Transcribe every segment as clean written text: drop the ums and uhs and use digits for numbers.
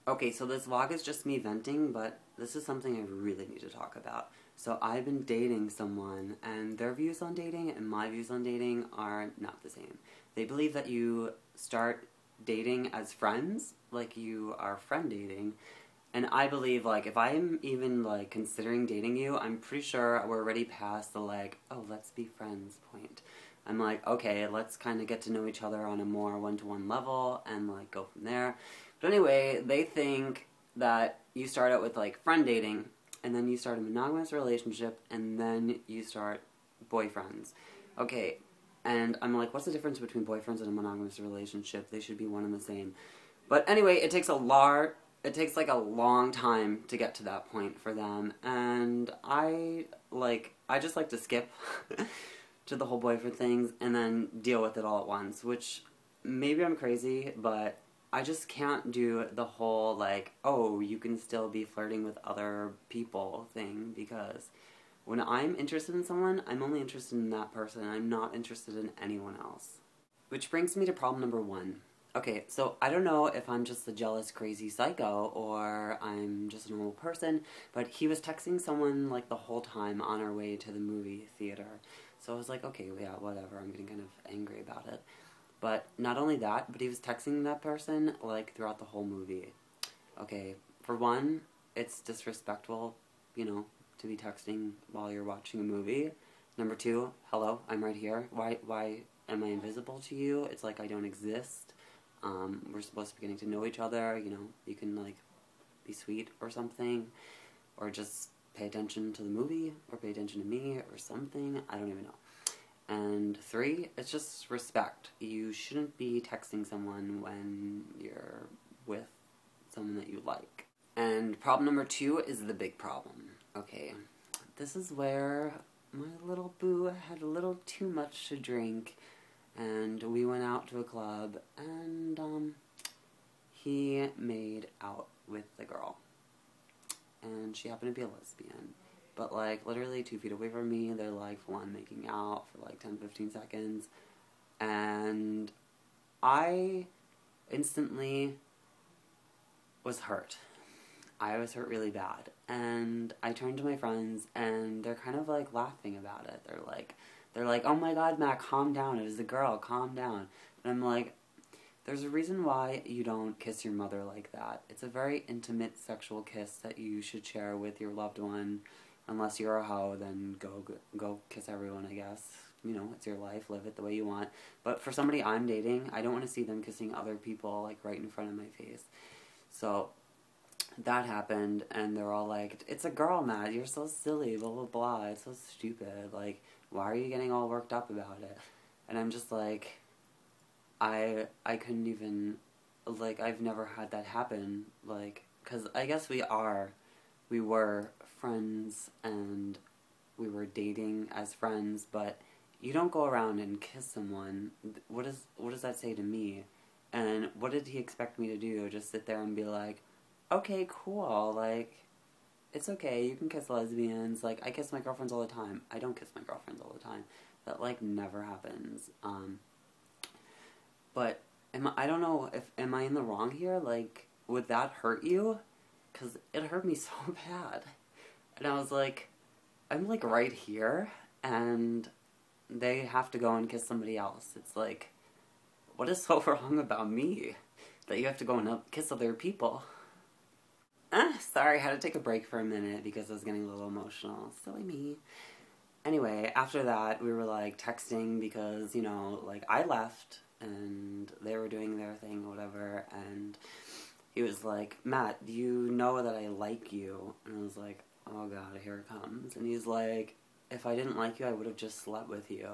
Okay, so this vlog is just me venting, but this is something I really need to talk about. So I've been dating someone, and their views on dating and my views on dating are not the same. They believe that you start dating as friends, like you are friend dating, and I believe, like, if I'm even, like, considering dating you, I'm pretty sure we're already past the, like, oh, let's be friends point. I'm like, okay, let's kind of get to know each other on a more one-to-one level and, like, go from there. But anyway, they think that you start out with, like, friend dating, and then you start a monogamous relationship, and then you start boyfriends. Okay, and I'm like, what's the difference between boyfriends and a monogamous relationship? They should be one and the same. But anyway, it takes like a long time to get to that point for them, and I just like to skip to the whole boyfriend things and then deal with it all at once, which maybe I'm crazy, but I just can't do the whole, like, oh, you can still be flirting with other people thing, because when I'm interested in someone, I'm only interested in that person. I'm not interested in anyone else. Which brings me to problem number 1. Okay, so I don't know if I'm just a jealous, crazy psycho, or I'm just a normal person, but he was texting someone, like, the whole time on our way to the movie theater. So I was like, okay, yeah, whatever, I'm getting kind of angry about it. But not only that, but he was texting that person, like, throughout the whole movie. Okay, for one, it's disrespectful, you know, to be texting while you're watching a movie. Number 2, hello, I'm right here. Why am I invisible to you? It's like I don't exist. We're supposed to be getting to know each other, you know, you can, like, be sweet or something, or just pay attention to the movie, or pay attention to me, or something, I don't even know. And 3, it's just respect. You shouldn't be texting someone when you're with someone that you like. And problem number 2 is the big problem. Okay, this is where my little boo had a little too much to drink, and we went out to a club, and he made out with the girl. And she happened to be a lesbian. But, like, literally 2 feet away from me, they're, like, full on making out for, like, 10-15 seconds. And I instantly was hurt. I was hurt really bad. And I turned to my friends, and they're kind of, like, laughing about it. They're like, oh my god, Matt, calm down. It was a girl, calm down. And I'm like, there's a reason why you don't kiss your mother like that. It's a very intimate sexual kiss that you should share with your loved one. Unless you're a hoe, then go kiss everyone, I guess. You know, it's your life, live it the way you want. But for somebody I'm dating, I don't want to see them kissing other people, like, right in front of my face. So that happened, and they're all like, it's a girl, Matt, you're so silly, blah, blah, blah, it's so stupid, like, why are you getting all worked up about it? And I'm just like, I couldn't even, like, I've never had that happen, like, because I guess we were friends, and we were dating as friends, but you don't go around and kiss someone. What does that say to me? And what did he expect me to do? Just sit there and be like, okay, cool, like, it's okay, you can kiss lesbians, like, I kiss my girlfriends all the time. I don't kiss my girlfriends all the time. That, like, never happens. But I don't know, am I in the wrong here? Like, would that hurt you? Because it hurt me so bad. And I was like, I'm, like, right here, and they have to go and kiss somebody else. It's like, what is so wrong about me that you have to go and kiss other people? Sorry, I had to take a break for a minute because I was getting a little emotional. Silly me. Anyway, after that, we were, like, texting because, you know, like, I left, and they were doing their thing or whatever, and he was like, Matt, you know that I like you. And I was like, oh god, here it comes. And he's like, if I didn't like you, I would have just slept with you.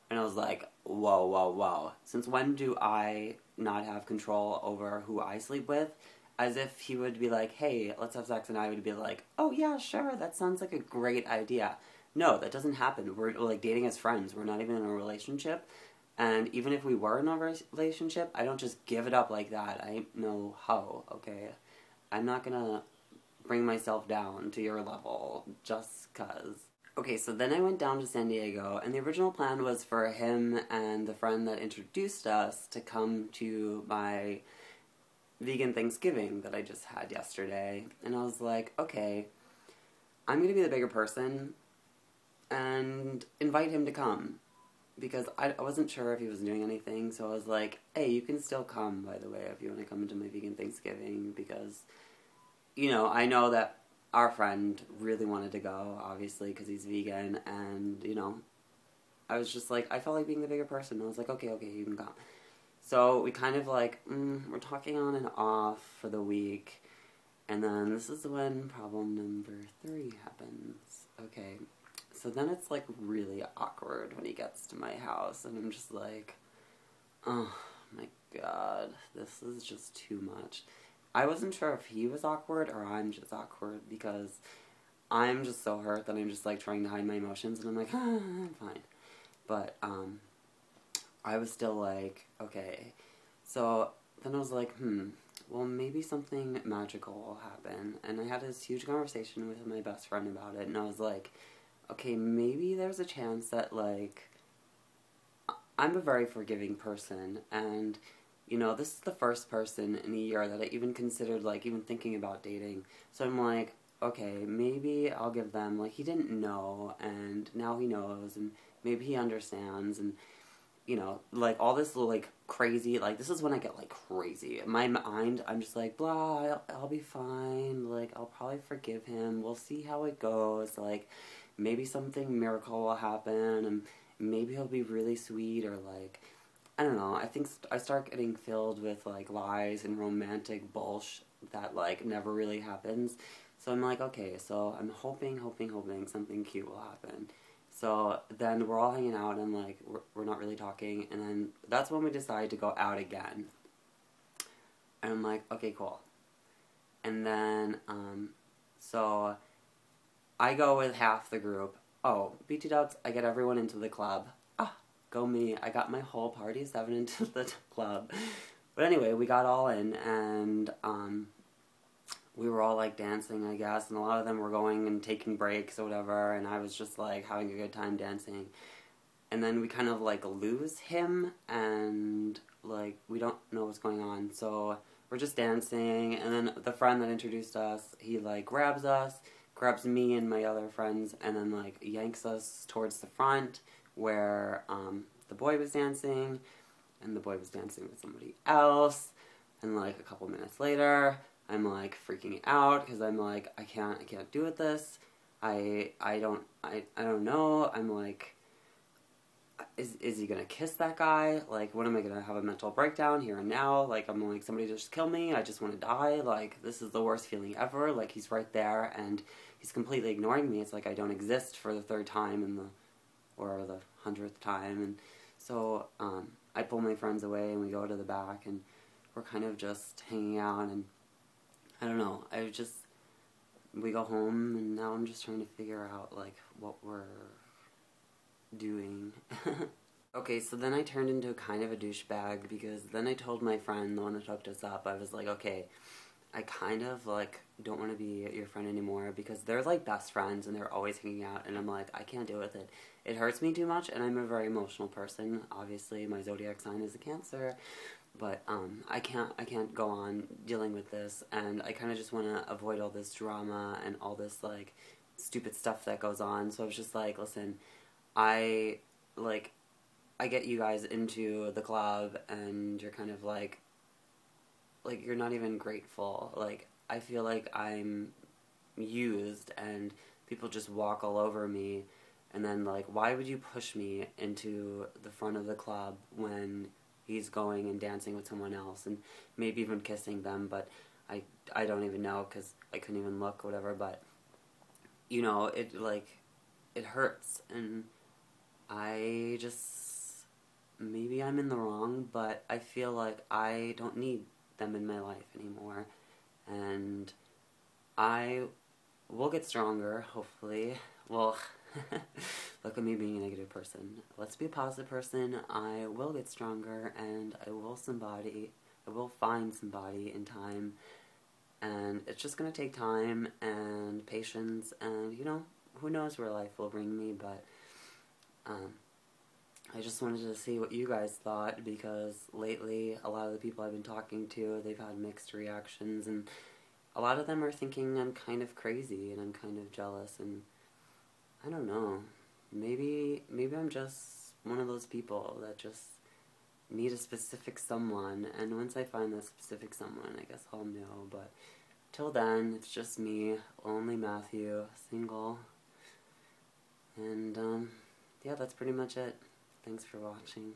And I was like, whoa, whoa, whoa. Since when do I not have control over who I sleep with? As if he would be like, hey, let's have sex, and I would be like, oh yeah, sure, that sounds like a great idea. No, that doesn't happen. We're, like, dating as friends. We're not even in a relationship. And even if we were in a relationship, I don't just give it up like that. I ain't no hoe, okay? I'm not gonna bring myself down to your level just cause. Okay, so then I went down to San Diego, and the original plan was for him and the friend that introduced us to come to my vegan Thanksgiving that I just had yesterday, and I was like, okay, I'm going to be the bigger person and invite him to come. Because I wasn't sure if he was doing anything, so I was like, hey, you can still come, by the way, if you want to come to my vegan Thanksgiving, because, you know, I know that our friend really wanted to go, obviously, because he's vegan, and, you know, I was just like, I felt like being the bigger person. I was like, okay, you can come. So we kind of like, we're talking on and off for the week, and then this is when problem number 3 happens. Okay, so then it's like really awkward when he gets to my house, and I'm just like, oh my god, this is just too much. I wasn't sure if he was awkward or I'm just awkward, because I'm just so hurt that I'm just like trying to hide my emotions, and I'm like, I'm fine. But, I was still like, okay. So then I was like, well, maybe something magical will happen. And I had this huge conversation with my best friend about it, and I was like, okay, maybe there's a chance that, like, I'm a very forgiving person, and, you know, this is the first person in a year that I even considered, like, even thinking about dating. So I'm like, okay, maybe I'll give them, like, he didn't know, and now he knows, and maybe he understands, and, you know, like, all this, like, crazy, like, this is when I get, like, crazy. In my mind, I'm just like, blah, I'll be fine, like, I'll probably forgive him, we'll see how it goes, like, maybe something miracle will happen, and maybe he'll be really sweet, or, like, I don't know, I think I start getting filled with, like, lies and romantic bullshit that, like, never really happens. So I'm like, okay, so I'm hoping something cute will happen. So then we're all hanging out, and, like, we're not really talking, and then that's when we decide to go out again. And I'm like, okay, cool. And then, so I go with half the group. Oh, BT Dubs, I get everyone into the club. Ah, go me. I got my whole party 7 into the club. But anyway, we got all in, and, we were all, like, dancing, I guess, and a lot of them were going and taking breaks or whatever, and I was just, like, having a good time dancing. And then we kind of, like, lose him, and, like, we don't know what's going on, so we're just dancing, and then the friend that introduced us, he, like, grabs me and my other friends, and then, like, yanks us towards the front, where, the boy was dancing, and the boy was dancing with somebody else, and, like, a couple minutes later, I'm, like, freaking out, because I'm, like, I can't do with this. I don't know. I'm, like, is he gonna kiss that guy? Like, what am I gonna have a mental breakdown here and now? Like, I'm, like, somebody just kill me. I just want to die. Like, this is the worst feeling ever. Like, he's right there, and he's completely ignoring me. It's like I don't exist for the 3rd time or the 100th time. And so, I pull my friends away, and we go to the back, and we're kind of just hanging out, and I don't know, we go home, and now I'm just trying to figure out, like, what we're doing. Okay, so then I turned into kind of a douchebag, because then I told my friend, the one that hooked us up, I was like, okay, I kind of, like, don't want to be your friend anymore, because they're, like, best friends, and they're always hanging out, and I'm like, I can't deal with it. It hurts me too much, and I'm a very emotional person. Obviously, my zodiac sign is a Cancer, but, I can't go on dealing with this, and I kind of just want to avoid all this drama and all this, like, stupid stuff that goes on, so I was just like, listen, I get you guys into the club, and you're kind of like, you're not even grateful. Like, I feel like I'm used, and people just walk all over me, and then, like, why would you push me into the front of the club when he's going and dancing with someone else, and maybe even kissing them, but I don't even know, because I couldn't even look or whatever, but, you know, it hurts, and I just, maybe I'm in the wrong, but I feel like I don't need them in my life anymore, and I will get stronger, hopefully. Well, look at me being a negative person. Let's be a positive person. I will get stronger, and I will find somebody in time, and it's just gonna take time and patience, and, you know, who knows where life will bring me, but, I just wanted to see what you guys thought, because lately a lot of the people I've been talking to, they've had mixed reactions, and a lot of them are thinking I'm kind of crazy and I'm kind of jealous, and I don't know. Maybe I'm just one of those people that just need a specific someone, and once I find that specific someone, I guess I'll know, but till then, it's just me, lonely Matthew, single, and, yeah, that's pretty much it. Thanks for watching.